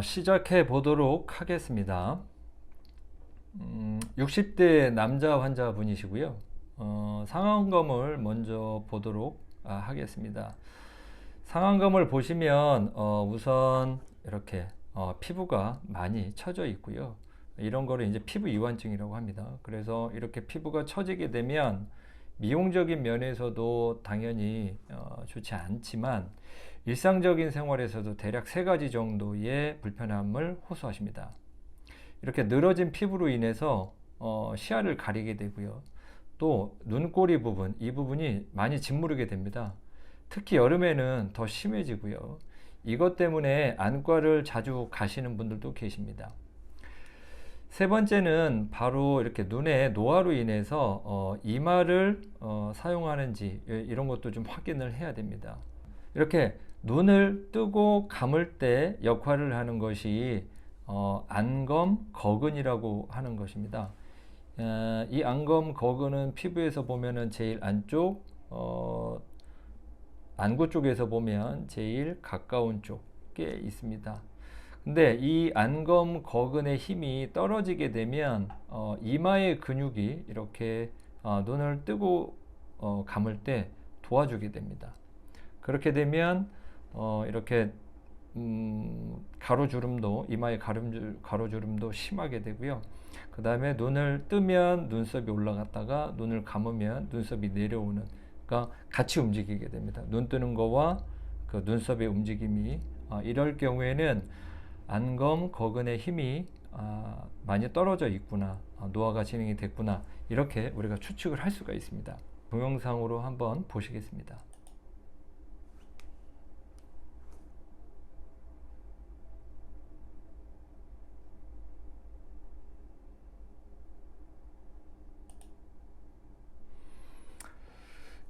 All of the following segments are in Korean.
시작해 보도록 하겠습니다. 60대 남자 환자분이시고요. 상안검을 먼저 보도록 하겠습니다. 상안검을 보시면 우선 이렇게 피부가 많이 처져 있고요. 이런 거를 이제 피부 이완증이라고 합니다. 그래서 이렇게 피부가 처지게 되면 미용적인 면에서도 당연히 좋지 않지만 일상적인 생활에서도 대략 세 가지 정도의 불편함을 호소하십니다. 이렇게 늘어진 피부로 인해서 시야를 가리게 되고요. 또 눈꼬리 부분, 이 부분이 많이 짓무르게 됩니다. 특히 여름에는 더 심해지고요. 이것 때문에 안과를 자주 가시는 분들도 계십니다. 세 번째는 바로 이렇게 눈의 노화로 인해서 이마를 사용하는지 이런 것도 좀 확인을 해야 됩니다. 이렇게 눈을 뜨고 감을 때 역할을 하는 것이 안검 거근이라고 하는 것입니다. 이 안검 거근은 피부에서 보면은 제일 안쪽, 안구 쪽에서 보면 제일 가까운 쪽에 있습니다. 근데 이 안검 거근의 힘이 떨어지게 되면 이마의 근육이 이렇게 눈을 뜨고 감을 때 도와주게 됩니다. 그렇게 되면 이렇게 가로주름도, 이마의 가로주름도 심하게 되고요. 그 다음에 눈을 뜨면 눈썹이 올라갔다가 눈을 감으면 눈썹이 내려오는, 그러니까 같이 움직이게 됩니다. 눈 뜨는 거와 그 눈썹의 움직임이 이럴 경우에는 안검 거근의 힘이 많이 떨어져 있구나, 노화가 진행이 됐구나, 이렇게 우리가 추측을 할 수가 있습니다. 동영상으로 한번 보시겠습니다.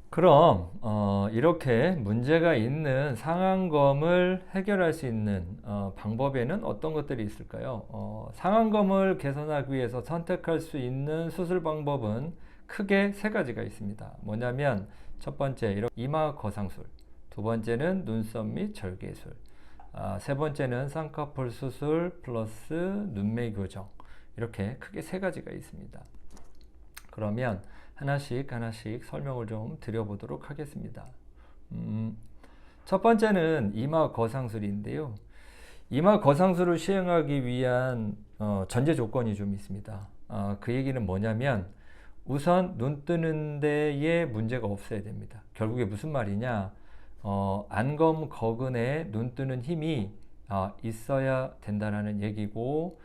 그럼 이렇게 문제가 있는 상안검을 해결할 수 있는 방법에는 어떤 것들이 있을까요? 상안검을 개선하기 위해서 선택할 수 있는 수술 방법은 크게 세 가지가 있습니다. 뭐냐면 첫 번째 이마 거상술, 두 번째는 눈썹 및 절개술, 세 번째는 쌍꺼풀 수술 플러스 눈매 교정, 이렇게 크게 세 가지가 있습니다. 그러면 하나씩 설명을 좀 드려보도록 하겠습니다. 첫 번째는 이마 거상술인데요. 이마 거상술을 시행하기 위한 전제 조건이 좀 있습니다. 그 얘기는 뭐냐면 우선 눈 뜨는 데에 문제가 없어야 됩니다. 결국에 무슨 말이냐, 안검 거근에 눈 뜨는 힘이 있어야 된다는 얘기고,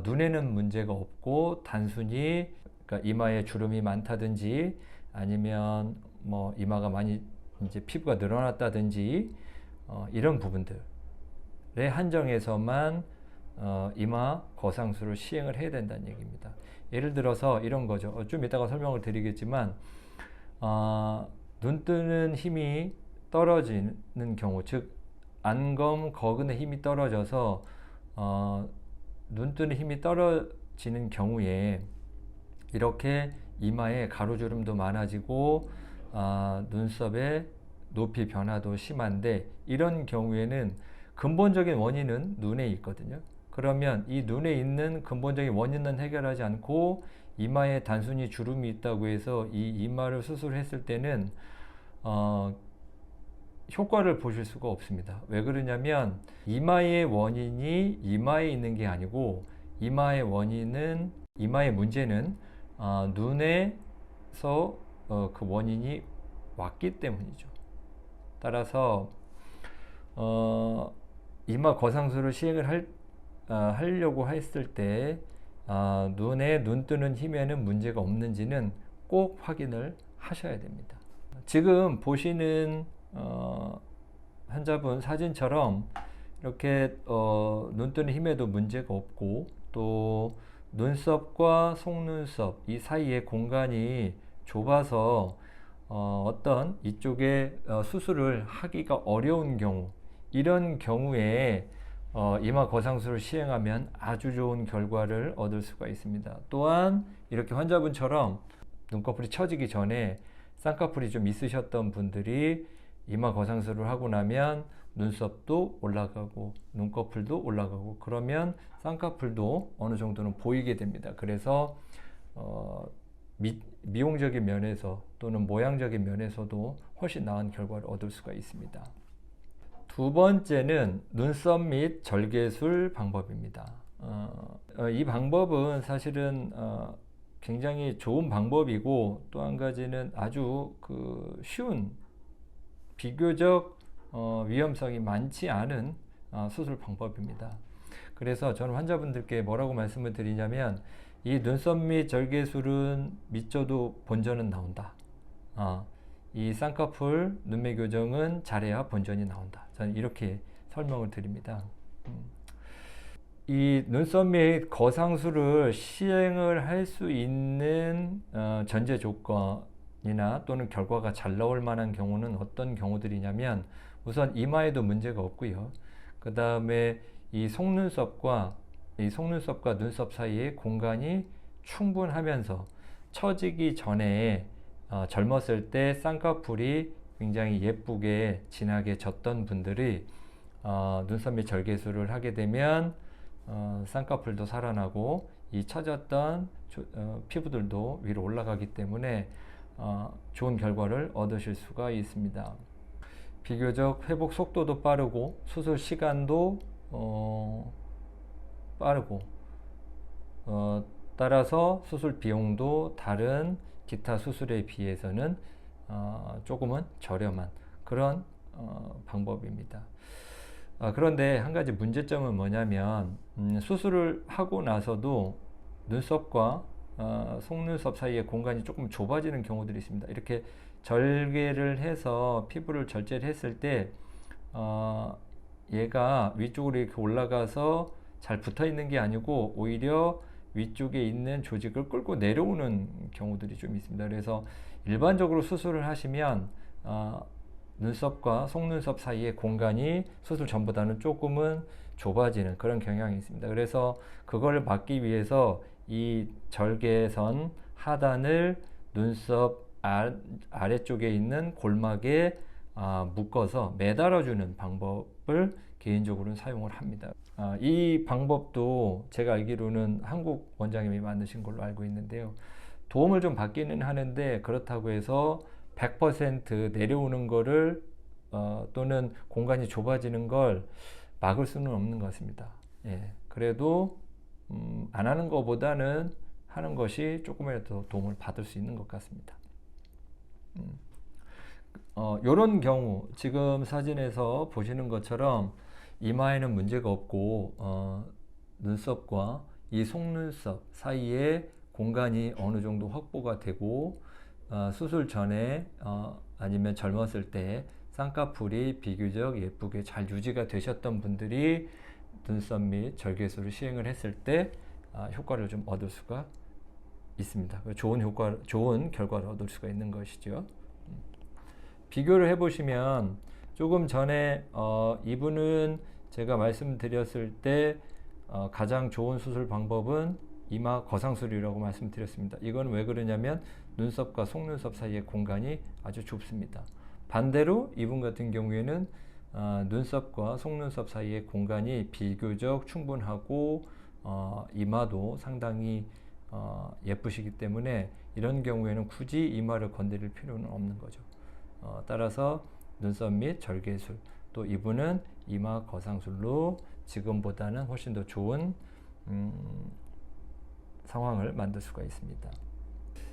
눈에는 문제가 없고 단순히 그러니까 이마에 주름이 많다든지 아니면 뭐 이마가 많이 이제 피부가 늘어났다든지 이런 부분들에 한정해서만 이마 거상술을 시행을 해야 된다는 얘기입니다. 예를 들어서 이런 거죠. 좀 이따가 설명을 드리겠지만 눈 뜨는 힘이 떨어지는 경우, 즉 안검 거근의 힘이 떨어져서 눈 뜨는 힘이 떨어지는 경우에 이렇게 이마에 가로주름도 많아지고 눈썹의 높이 변화도 심한데, 이런 경우에는 근본적인 원인은 눈에 있거든요. 그러면 이 눈에 있는 근본적인 원인은 해결하지 않고 이마에 단순히 주름이 있다고 해서 이 이마를 수술했을 때는 효과를 보실 수가 없습니다. 왜 그러냐면 이마의 원인이 이마에 있는 게 아니고 이마의 문제는 눈에서 그 원인이 왔기 때문이죠. 따라서 이마 거상술을 시행을 하려고 했을 때 눈에 눈 뜨는 힘에는 문제가 없는지는 꼭 확인을 하셔야 됩니다. 지금 보시는 환자분 사진처럼 이렇게 눈 뜨는 힘에도 문제가 없고, 또 눈썹과 속눈썹 이 사이의 공간이 좁아서 어떤 이쪽에 수술을 하기가 어려운 경우, 이런 경우에 이마 거상술을 시행하면 아주 좋은 결과를 얻을 수가 있습니다. 또한 이렇게 환자분처럼 눈꺼풀이 처지기 전에 쌍꺼풀이 좀 있으셨던 분들이 이마 거상술을 하고 나면 눈썹도 올라가고 눈꺼풀도 올라가고 그러면 쌍꺼풀도 어느 정도는 보이게 됩니다. 그래서 미용적인 면에서 또는 모양적인 면에서도 훨씬 나은 결과를 얻을 수가 있습니다. 두 번째는 눈썹 및 절개술 방법입니다. 이 방법은 사실은 굉장히 좋은 방법이고 또 한 가지는 아주 쉬운 비교적 위험성이 많지 않은 수술 방법입니다. 그래서 저는 환자분들께 뭐라고 말씀을 드리냐면 이 눈썹 및 절개술은 밑져도 본전은 나온다. 이 쌍꺼풀 눈매 교정은 잘해야 본전이 나온다. 저는 이렇게 설명을 드립니다. 이 눈썹 및 거상술을 시행을 할 수 있는 전제 조건이나 또는 결과가 잘 나올 만한 경우는 어떤 경우들이냐면 우선 이마에도 문제가 없고요. 그 다음에 이 속눈썹과 눈썹 사이에 공간이 충분하면서 처지기 전에 젊었을 때 쌍꺼풀이 굉장히 예쁘게 진하게 졌던 분들이 눈썹 및 절개술을 하게 되면 쌍꺼풀도 살아나고 이 처졌던 피부들도 위로 올라가기 때문에 좋은 결과를 얻으실 수가 있습니다. 비교적 회복 속도도 빠르고 수술 시간도 빠르고 따라서 수술 비용도 다른 기타 수술에 비해서는 조금은 저렴한 그런 방법입니다. 그런데 한 가지 문제점은 뭐냐면 수술을 하고 나서도 눈썹과 속눈썹 사이의 공간이 조금 좁아지는 경우들이 있습니다. 이렇게 절개를 해서 피부를 절제를 했을 때 얘가 위쪽으로 이렇게 올라가서 잘 붙어 있는 게 아니고 오히려 위쪽에 있는 조직을 끌고 내려오는 경우들이 좀 있습니다. 그래서 일반적으로 수술을 하시면 눈썹과 속눈썹 사이의 공간이 수술 전보다는 조금은 좁아지는 그런 경향이 있습니다. 그래서 그걸 막기 위해서 이 절개선 하단을 눈썹 아래쪽에 있는 골막에 묶어서 매달아주는 방법을 개인적으로는 사용을 합니다. 이 방법도 제가 알기로는 한국 원장님이 만드신 걸로 알고 있는데요. 도움을 좀 받기는 하는데 그렇다고 해서 100% 내려오는 거를 또는 공간이 좁아지는 걸 막을 수는 없는 것 같습니다. 예, 그래도 안 하는 것보다는 하는 것이 조금이라도 도움을 받을 수 있는 것 같습니다. 이런 경우 지금 사진에서 보시는 것처럼 이마에는 문제가 없고 눈썹과 이 속눈썹 사이에 공간이 어느 정도 확보가 되고 수술 전에 아니면 젊었을 때 쌍꺼풀이 비교적 예쁘게 잘 유지가 되셨던 분들이 눈썹 및 절개술을 시행을 했을 때 효과를 좀 얻을 수가 있습니다. 좋은 결과를 얻을 수가 있는 것이죠. 비교를 해보시면 조금 전에 이분은 제가 말씀드렸을 때 가장 좋은 수술 방법은 이마 거상술이라고 말씀드렸습니다. 이건 왜 그러냐면 눈썹과 속눈썹 사이의 공간이 아주 좁습니다. 반대로 이분 같은 경우에는 눈썹과 속눈썹 사이의 공간이 비교적 충분하고 이마도 상당히 예쁘시기 때문에 이런 경우에는 굳이 이마를 건드릴 필요는 없는 거죠. 따라서 눈썹 및 절개술 또 이분은 이마 거상술로 지금보다는 훨씬 더 좋은 상황을 만들 수가 있습니다.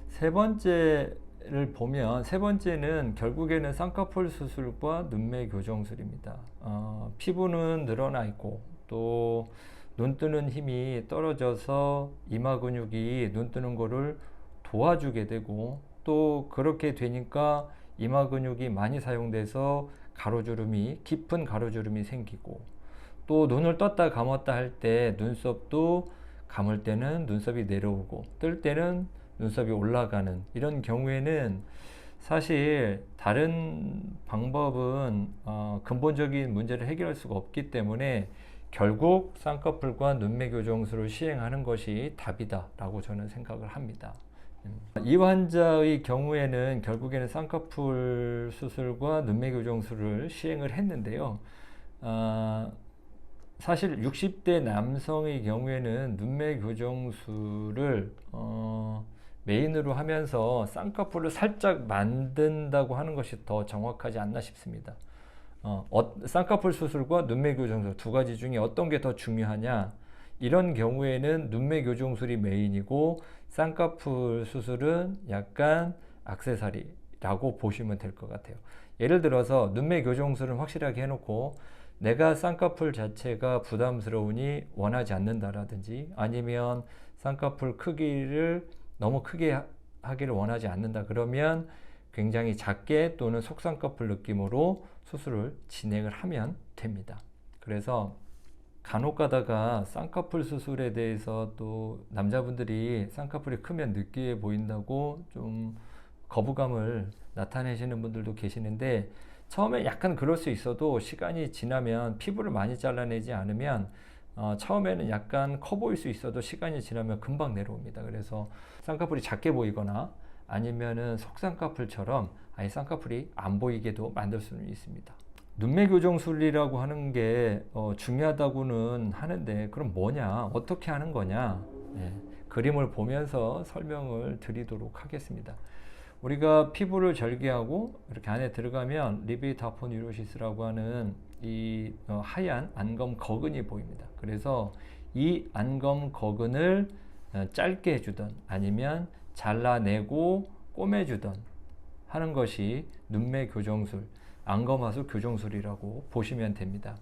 세 번째를 보면 세 번째는 결국에는 쌍꺼풀 수술과 눈매 교정술입니다. 피부는 늘어나 있고 또 눈 뜨는 힘이 떨어져서 이마 근육이 눈 뜨는 거를 도와주게 되고 또 그렇게 되니까 이마 근육이 많이 사용돼서 가로주름이 깊은 가로주름이 생기고 또 눈을 떴다 감았다 할 때 눈썹도 감을 때는 눈썹이 내려오고 뜰 때는 눈썹이 올라가는 이런 경우에는 사실 다른 방법은 근본적인 문제를 해결할 수가 없기 때문에 결국 쌍꺼풀과 눈매 교정술을 시행하는 것이 답이다 라고 저는 생각을 합니다. 이 환자의 경우에는 결국에는 쌍꺼풀 수술과 눈매 교정술을 시행을 했는데요. 사실 60대 남성의 경우에는 눈매 교정술을 메인으로 하면서 쌍꺼풀을 살짝 만든다고 하는 것이 더 정확하지 않나 싶습니다. 쌍꺼풀 수술과 눈매 교정술 두 가지 중에 어떤 게 더 중요하냐? 이런 경우에는 눈매 교정술이 메인이고 쌍꺼풀 수술은 약간 액세서리라고 보시면 될 것 같아요. 예를 들어서 눈매 교정술은 확실하게 해놓고 내가 쌍꺼풀 자체가 부담스러우니 원하지 않는다라든지 아니면 쌍꺼풀 크기를 너무 크게 하기를 원하지 않는다 그러면 굉장히 작게 또는 속쌍꺼풀 느낌으로 수술을 진행을 하면 됩니다. 그래서 간혹 가다가 쌍꺼풀 수술에 대해서 또 남자분들이 쌍꺼풀이 크면 느끼해 보인다고 좀 거부감을 나타내시는 분들도 계시는데 처음에 약간 그럴 수 있어도 시간이 지나면 피부를 많이 잘라내지 않으면 처음에는 약간 커 보일 수 있어도 시간이 지나면 금방 내려옵니다. 그래서 쌍꺼풀이 작게 보이거나 아니면은 속쌍꺼풀처럼 아예 쌍꺼풀이 안 보이게도 만들 수는 있습니다. 눈매 교정술이라고 하는 게 중요하다고는 하는데 그럼 뭐냐? 어떻게 하는 거냐? 예, 그림을 보면서 설명을 드리도록 하겠습니다. 우리가 피부를 절개하고 이렇게 안에 들어가면 리베이터 아포뉴로시스라고 하는 이 하얀 안검 거근이 보입니다. 그래서 이 안검 거근을 짧게 해주던 아니면 잘라내고 꼬매주던 하는 것이 눈매 교정술, 안검하수 교정술이라고 보시면 됩니다.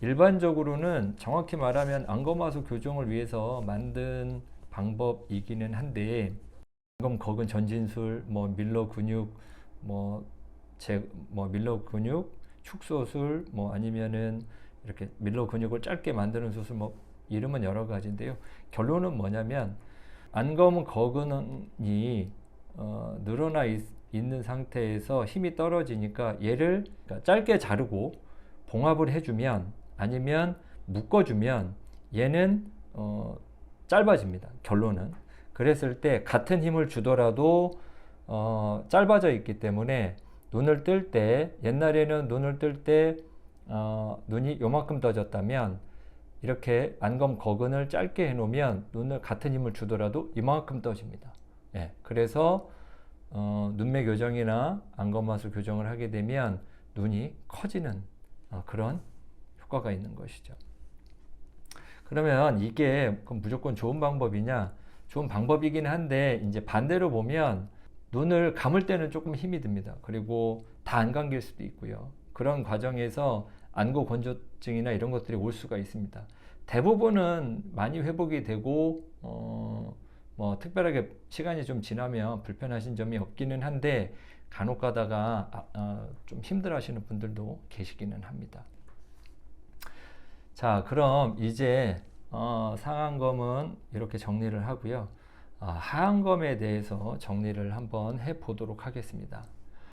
일반적으로는 정확히 말하면 안검하수 교정을 위해서 만든 방법이기는 한데 안검 거근 전진술, 밀러 근육, 밀러 근육 축소술, 아니면은 이렇게 밀러 근육을 짧게 만드는 수술, 이름은 여러 가지인데요. 결론은 뭐냐면 안검 거근이 늘어나 있는 상태에서 힘이 떨어지니까 얘를 짧게 자르고 봉합을 해주면 아니면 묶어주면 얘는 짧아집니다. 결론은. 그랬을 때 같은 힘을 주더라도 짧아져 있기 때문에 눈을 뜰 때 옛날에는 눈을 뜰 때 눈이 요만큼 떠졌다면 이렇게 안검 거근을 짧게 해놓으면 눈을 같은 힘을 주더라도 이만큼 떠집니다. 예, 그래서 눈매 교정이나 안검하수 교정을 하게 되면 눈이 커지는 그런 효과가 있는 것이죠. 그러면 이게 무조건 좋은 방법이냐? 좋은 방법이긴 한데 이제 반대로 보면 눈을 감을 때는 조금 힘이 듭니다. 그리고 다 안 감길 수도 있고요. 그런 과정에서 안구 건조증이나 이런 것들이 올 수가 있습니다. 대부분은 많이 회복이 되고 특별하게 시간이 좀 지나면 불편하신 점이 없기는 한데 간혹 가다가 좀 힘들어 하시는 분들도 계시기는 합니다. 자, 그럼 이제 상안검은 이렇게 정리를 하고요. 하안검에 대해서 정리를 한번 해 보도록 하겠습니다.